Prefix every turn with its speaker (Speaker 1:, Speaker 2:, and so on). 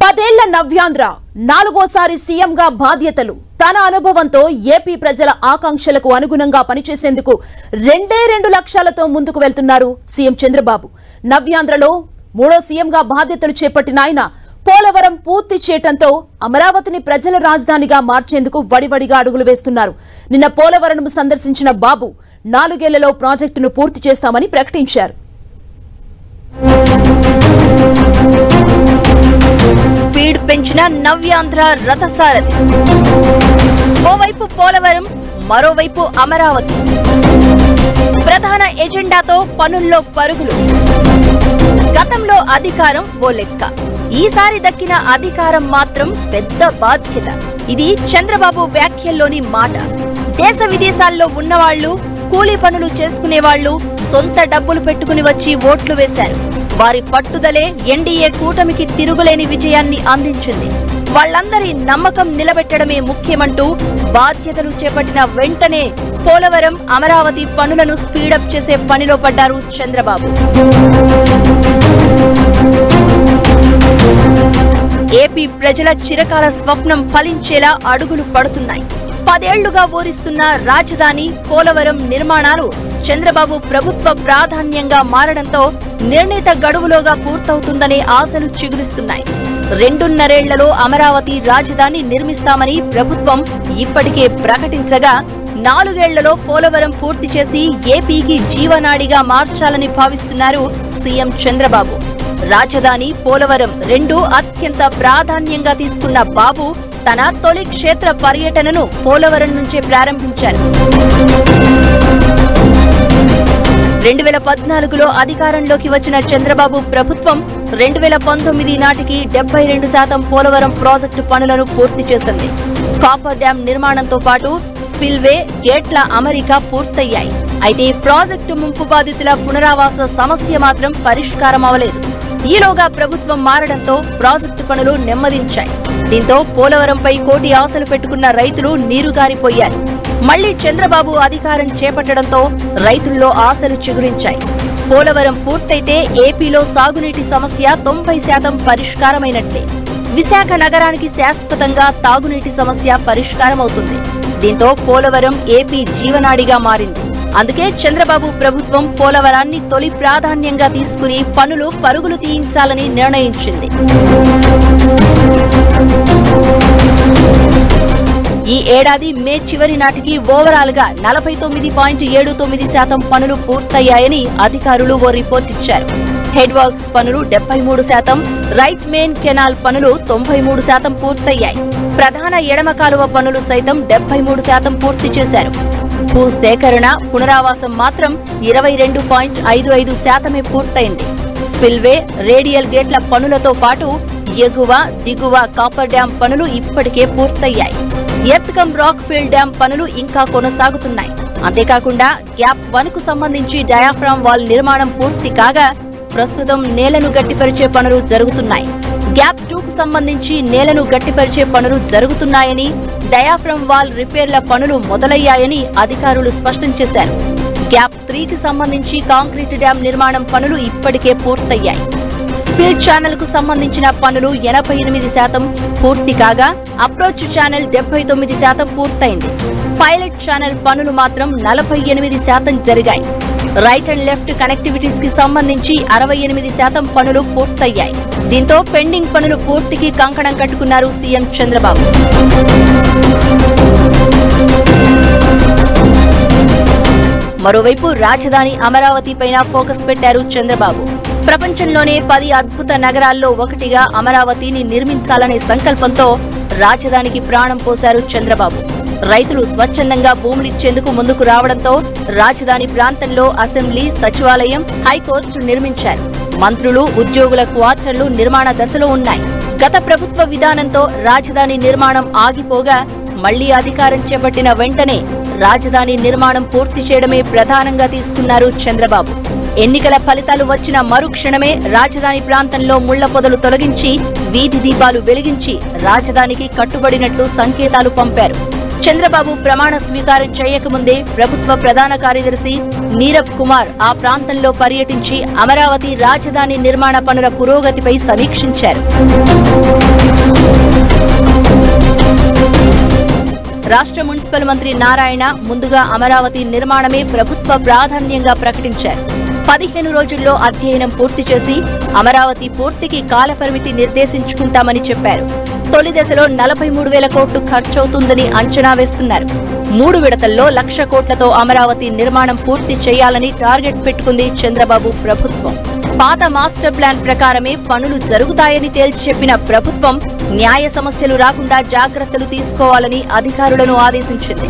Speaker 1: 10 ఏళ్ల నవ్యాంధ్ర నాలుగోసారి సీఎంగా బాధ్యతలు తన అనుభవంతో ఏపీ ప్రజల ఆకాంక్షలకు అనుగుణంగా పనిచేసేందుకు 2 లక్ష్యాలతో ముందుకు వెళ్తున్నారు సీఎం చంద్రబాబు. నవ్యాంధ్రలో మూడో సీఎంగా బాధ్యతలు చేపట్టిన ఆయన పోలవరం పూర్తి చేయడంతో అమరావతిని ప్రజల రాజధానిగా మార్చేందుకు వడివడిగా అడుగులు వేస్తున్నారు. నిన్న పోలవరం సందర్శించిన బాబు 4 ఏళ్లలో ప్రాజెక్టును పూర్తి చేస్తామని ప్రకటించారు.
Speaker 2: స్పీడ్ పెంచిన నవ్యాంధ్ర రథసారథి. ఓవైపు పోలవరం, మరోవైపు అమరావతి. ప్రధాన ఎజెండాతో పనుల్లో పరుగులు. గతంలో అధికారం ఓ లెక్క, ఈసారి దక్కిన అధికారం మాత్రం పెద్ద బాధ్యత. ఇది చంద్రబాబు వ్యాఖ్యల్లోని మాట. దేశ విదేశాల్లో ఉన్నవాళ్లు, కూలీ పనులు చేసుకునేవాళ్లు సొంత డబ్బులు పెట్టుకుని వచ్చి ఓట్లు వేశారు. వారి పట్టుదలే ఎన్డీఏ కూటమికి తిరుగులేని విజయాన్ని అందించింది. వాళ్లందరి నమ్మకం నిలబెట్టడమే ముఖ్యమంటూ బాధ్యతలు చేపట్టిన వెంటనే పోలవరం, అమరావతి పనులను స్పీడప్ చేసే పనిలో పడ్డారు చంద్రబాబు. ఏపీ ప్రజల చిరకాల స్వప్నం ఫలించేలా అడుగులు పడుతున్నాయి. 10 ఏళ్లుగా ఊరిస్తున్న రాజధాని, పోలవరం నిర్మాణాలు చంద్రబాబు ప్రభుత్వ ప్రాధాన్యంగా మారడంతో నిర్ణీత గడువులోగా పూర్తవుతుందనే ఆశలు చిగురిస్తున్నాయి. 2.5 ఏళ్లలో అమరావతి రాజధాని నిర్మిస్తామని ప్రభుత్వం ఇప్పటికే ప్రకటించగా 4 ఏళ్లలో పోలవరం పూర్తి చేసి ఏపీకి జీవనాడిగా మార్చాలని భావిస్తున్నారు సీఎం చంద్రబాబు. రాజధాని, పోలవరం 2 అత్యంత ప్రాధాన్యంగా తీసుకున్న బాబు తన తొలి క్షేత్ర పర్యటనను పోలవరం నుంచే ప్రారంభించారు. 2014లో అధికారంలోకి వచ్చిన చంద్రబాబు ప్రభుత్వం 2019 నాటికి 72% పోలవరం ప్రాజెక్టు పనులను పూర్తి చేసింది. కాపర్ డ్యాం నిర్మాణంతో పాటు స్పిల్వే, గేట్ల అమరిక పూర్తయ్యాయి. అయితే ప్రాజెక్టు ముంపు బాధితుల పునరావాస సమస్య మాత్రం పరిష్కారం అవలేదు. ఈలోగా ప్రభుత్వం మారడంతో ప్రాజెక్టు పనులు నెమ్మదించాయి. దీంతో పోలవరంపై కోటి ఆశలు పెట్టుకున్న రైతులు నీరుగారిపోయారు. మళ్లీ చంద్రబాబు అధికారం చేపట్టడంతో రైతుల్లో ఆశలు చిగురించాయి. పోలవరం పూర్తయితే ఏపీలో సాగునీటి సమస్య 90% పరిష్కారమైనట్లే. విశాఖ నగరానికి శాశ్వతంగా తాగునీటి సమస్య పరిష్కారమవుతుంది. దీంతో పోలవరం ఏపీ జీవనాడిగా మారింది. అందుకే చంద్రబాబు ప్రభుత్వం పోలవరాన్ని తొలి ప్రాధాన్యంగా తీసుకుని పనులు పరుగులు తీయించాలని నిర్ణయించింది. ఈ ఏడాది మే చివరి నాటికి ఓవరాల్ గా 49.79% పనులు పూర్తయ్యాయని అధికారులు ఓ రిపోర్ట్ ఇచ్చారు. హెడ్ వర్క్స్ పనులు 73%, రైట్ మెయిన్ కెనాల్ పనులు 93% పూర్తయ్యాయి. ప్రధాన ఎడమ కాలువ పనులు సైతం 73% పూర్తి చేశారు. భూ సేకరణ, పునరావాసం మాత్రం 22.55% పూర్తయింది. స్పిల్వే, రేడియల్ గేట్ల పనులతో పాటు ఎగువ, దిగువ కాపర్ డ్యాం పనులు ఇప్పటికే పూర్తయ్యాయి. ఎర్త్కమ్ రాక్ ఫీల్డ్ డ్యాం పనులు ఇంకా కొనసాగుతున్నాయి. అంతేకాకుండా గ్యాప్ 1కు సంబంధించి డయాఫ్రామ్ వాల్ నిర్మాణం పూర్తి కాగా ప్రస్తుతం నేలను గట్టిపరిచే పనులు జరుగుతున్నాయి. గ్యాప్ 2కు సంబంధించి నేలను గట్టిపరిచే పనులు జరుగుతున్నాయని, డయాఫ్రామ్ వాల్ రిపేర్ల పనులు మొదలయ్యాయని అధికారులు స్పష్టం చేశారు. గ్యాప్ 3కి సంబంధించి కాంక్రీట్ డ్యాం నిర్మాణం పనులు ఇప్పటికే పూర్తయ్యాయి. స్పీడ్ ఛానల్ కు సంబంధించిన పనులు 88% పూర్తి కాగా అప్రోచ్ ఛానల్ 79% పూర్తయింది. పైలట్ ఛానల్ పనులు మాత్రం 48% జరిగాయి. రైట్ అండ్ లెఫ్ట్ కనెక్టివిటీస్ కి సంబంధించి 68% పనులు పూర్తయ్యాయి. దీంతో పెండింగ్ పనులు పూర్తికి కంకణం కట్టుకున్నారు సీఎం చంద్రబాబు. మరోవైపు రాజధాని అమరావతి పైన ఫోకస్ పెట్టారు చంద్రబాబు. ప్రపంచంలోనే 10 అద్భుత నగరాల్లో ఒకటిగా అమరావతిని నిర్మించాలనే సంకల్పంతో రాజధానికి ప్రాణం పోశారు చంద్రబాబు. రైతులు స్వచ్ఛందంగా భూములిచ్చేందుకు ముందుకు రావడంతో రాజధాని ప్రాంతంలో అసెంబ్లీ, సచివాలయం, హైకోర్టు నిర్మించారు. మంత్రులు, ఉద్యోగుల క్వార్టర్లు నిర్మాణ దశలో ఉన్నాయి. గత ప్రభుత్వ విధానంతో రాజధాని నిర్మాణం ఆగిపోగా మళ్లీ అధికారం చేపట్టిన వెంటనే రాజధాని నిర్మాణం పూర్తి చేయడమే ప్రధానంగా తీసుకున్నారు చంద్రబాబు. ఎన్నికల ఫలితాలు వచ్చిన మరుక్షణమే రాజధాని ప్రాంతంలో ముళ్ల పొదలు తొలగించి వీధి దీపాలు వెలిగించి రాజధానికి కట్టుబడినట్లు సంకేతాలు పంపారు. చంద్రబాబు ప్రమాణ స్వీకారం చేయకముందే ప్రభుత్వ ప్రధాన కార్యదర్శి నీరబ్ కుమార్ ఆ ప్రాంతంలో పర్యటించి అమరావతి రాజధాని నిర్మాణ పనుల పురోగతిపై సమీక్షించారు. రాష్ట్ర మున్సిపల్ మంత్రి నారాయణ ముందుగా అమరావతి నిర్మాణమే ప్రభుత్వ ప్రాధాన్యంగా ప్రకటించారు. 15 రోజుల్లో అధ్యయనం పూర్తి చేసి అమరావతి పూర్తికి కాలపరిమితి నిర్దేశించుకుంటామని చెప్పారు. తొలి దశలో 43,000 కోట్లు ఖర్చవుతుందని అంచనా వేస్తున్నారు. 3 విడతల్లో 1,00,000 కోట్లతో అమరావతి నిర్మాణం పూర్తి చేయాలని టార్గెట్ పెట్టుకుంది చంద్రబాబు ప్రభుత్వం. పాత మాస్టర్ ప్లాన్ ప్రకారమే పనులు జరుగుతాయని తేల్చి చెప్పిన ప్రభుత్వం న్యాయ సమస్యలు రాకుండా జాగ్రత్తలు తీసుకోవాలని అధికారులను ఆదేశించింది.